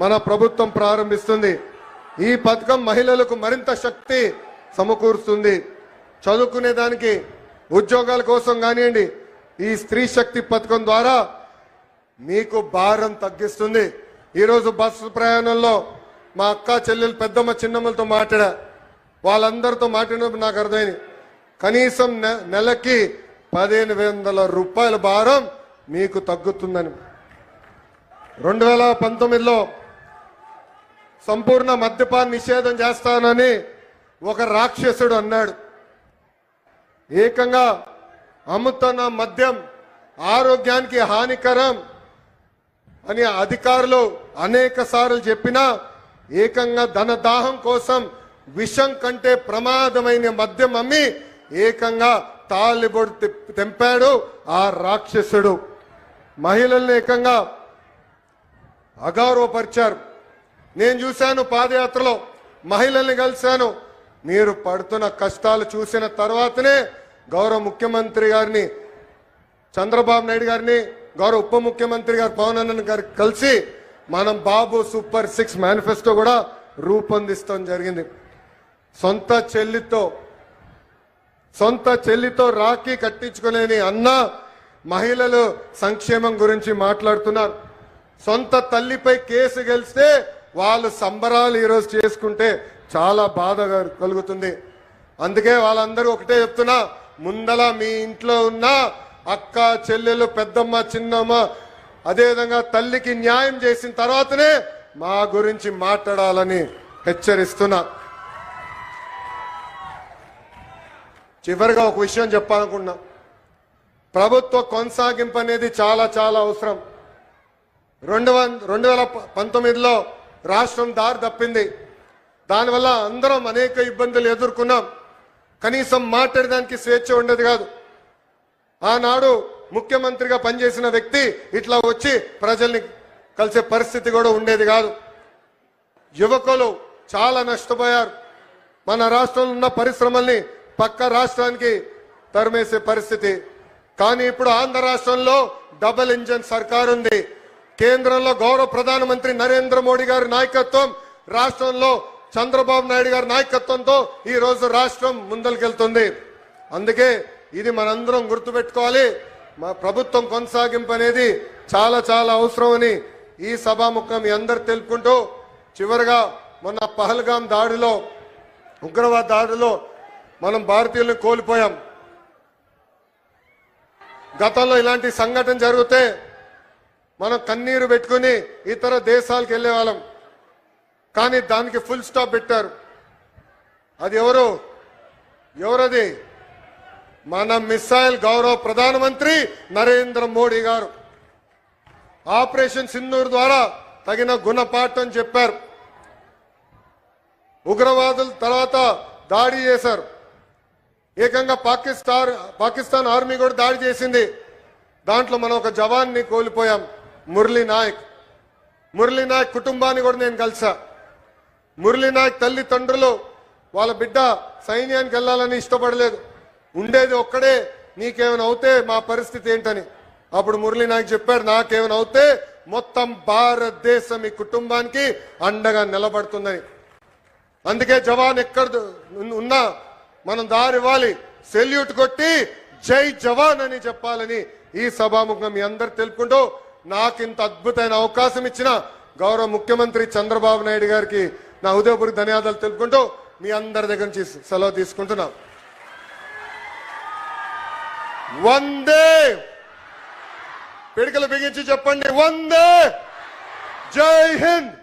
మన ప్రభుత్వం ప్రారంభిస్తుంది. ఈ పథకం మహిళలకు మరింత శక్తి సమకూరుస్తుంది. చదువుకునే దానికి, ఉద్యోగాల కోసం కానివ్వండి, ఈ స్త్రీ శక్తి పథకం ద్వారా మీకు భారం తగ్గిస్తుంది. ఈరోజు బస్సు ప్రయాణంలో మా అక్క చెల్లెలు, పెద్దమ్మ, చిన్నమ్మలతో మాట్లాడా. వాళ్ళందరితో మాట్లాడినప్పుడు నాకు అర్థమైంది, కనీసం నెలకి 1500 రూపాయల భారం మీకు తగ్గుతుందని. 2019లో సంపూర్ణ మద్యపాన నిషేధం చేస్తానని ఒక రాక్షసుడు అన్నాడు. ఏకంగా అమ్ముతున్న మద్యం ఆరోగ్యానికి హానికరం అని అధికారులు అనేక సార్లు చెప్పినా ఏకంగా ధనదాహం కోసం విషం కంటే ప్రమాదమైన మద్యం అమ్మి ఏకంగా తాలిబొడు తెంపాడు ఆ రాక్షసుడు. మహిళల్ని ఏకంగా అగౌరవపరిచారు. నేను చూశాను, పాదయాత్రలో మహిళల్ని కలిశాను. మీరు పడుతున్న కష్టాలు చూసిన తర్వాతనే గౌరవ ముఖ్యమంత్రి గారిని, చంద్రబాబు నాయుడు గారిని, గౌరవ ఉప ముఖ్యమంత్రి గారు పవన్ అన్న గారు కలిసి మనం బాబు సూపర్ 6 మేనిఫెస్టో కూడా రూపొందిస్తాం జరిగింది. సొంత చెల్లితో రాఖీ కట్టించుకునేని అన్న మహిళలు సంక్షేమం గురించి మాట్లాడుతున్నారు. సొంత తల్లిపై కేసు గెలిస్తే వాళ్ళు సంబరాలు ఈరోజు చేసుకుంటే చాలా బాధ కలుగుతుంది. అందుకే వాళ్ళందరూ ఒకటే చెప్తున్నా, ముందల మీ ఇంట్లో ఉన్న అక్క, చెల్లెలు, పెద్దమ్మ, చిన్నమ్మ, అదేవిధంగా తల్లికి న్యాయం చేసిన తర్వాతనే మా గురించి మాట్లాడాలని హెచ్చరిస్తున్నా. చివరిగా ఒక విషయం చెప్పాలనుకున్నా. ప్రభుత్వ కొనసాగింపు అనేది చాలా చాలా అవసరం. 2019లో రాష్ట్రం దారి తప్పింది. దానివల్ల అందరం అనేక ఇబ్బందులు ఎదుర్కొన్నాం. కనీసం మాట్లాడడానికి స్వేచ్ఛ ఉండేది కాదు. ఆనాడు ముఖ్యమంత్రిగా పనిచేసిన వ్యక్తి ఇట్లా వచ్చి ప్రజల్ని కలిసే పరిస్థితి కూడా ఉండేది కాదు. యువకులు చాలా నష్టపోయారు. మన రాష్ట్రంలో ఉన్న పరిశ్రమల్ని పక్క రాష్ట్రానికి తరిమేసే పరిస్థితి. కానీ ఇప్పుడు ఆంధ్ర రాష్ట్రంలో డబుల్ ఇంజన్ సర్కార్ ఉంది. కేంద్రంలో గౌరవ ప్రధానమంత్రి నరేంద్ర మోడీ గారి నాయకత్వం, రాష్ట్రంలో చంద్రబాబు నాయుడు గారి నాయకత్వంతో ఈ రోజు రాష్ట్రం ముందరికెళ్తుంది. అందుకే ఇది మనందరం గుర్తుపెట్టుకోవాలి. మా ప్రభుత్వం కొనసాగింపు అనేది చాలా చాలా అవసరం అని ఈ సభాముఖం మీ అందరు తెలుపుకుంటూ, చివరిగా మొన్న పహల్గాం దాడిలో, ఉగ్రవాద దాడిలో మనం భారతీయులను కోల్పోయాం. గతంలో ఇలాంటి సంఘటన జరిగితే మనం కన్నీరు పెట్టుకుని ఇతర దేశాలకు వెళ్ళే వాళ్ళం. కానీ దానికి ఫుల్ స్టాప్ పెట్టారు. అది ఎవరది? మన మిసైల్ గౌరవ ప్రధానమంత్రి నరేంద్ర మోడీ గారు ఆపరేషన్ సింధూర్ ద్వారా తగిన గుణపాఠం చెప్పారు. ఉగ్రవాదుల తర్వాత దాడి చేశారు. ఏకంగా పాకిస్తాన్ ఆర్మీ కూడా దాడి చేసింది. దాంట్లో మనం ఒక జవాన్ని కోల్పోయాం, మురళీ నాయక్ కుటుంబాన్ని కూడా నేను కలిసా. మురళీ నాయక్ తల్లిదండ్రులు వాళ్ళ బిడ్డ సైన్యానికి వెళ్ళాలని ఇష్టపడలేదు. ఉండేది ఒక్కడే, నీకేమైనా అవుతే మా పరిస్థితి ఏంటని. అప్పుడు మురళీ నాయక్ చెప్పాడు, నాకేమైనా అవుతే మొత్తం భారతదేశం ఈ కుటుంబానికి అండగా నిలబడుతుందని. అందుకే జవాన్ ఎక్కడ ఉన్నా మనం దారివ్వాలి, సెల్యూట్ కొట్టి జై జవాన్ అని చెప్పాలని ఈ సభాముఖం మీ అందరు తెలుపుకుంటూ, నాకు ఇంత అద్భుతమైన అవకాశం ఇచ్చిన గౌరవ ముఖ్యమంత్రి చంద్రబాబు నాయుడు గారికి నా హృదయపూర్వక ధన్యవాదాలు తెలుపుకుంటూ మీ అందరి దగ్గర నుంచి సెలవు తీసుకుంటున్నా. వందే, పిడికలు బిగించి చెప్పండి, వందే, జై హింద్.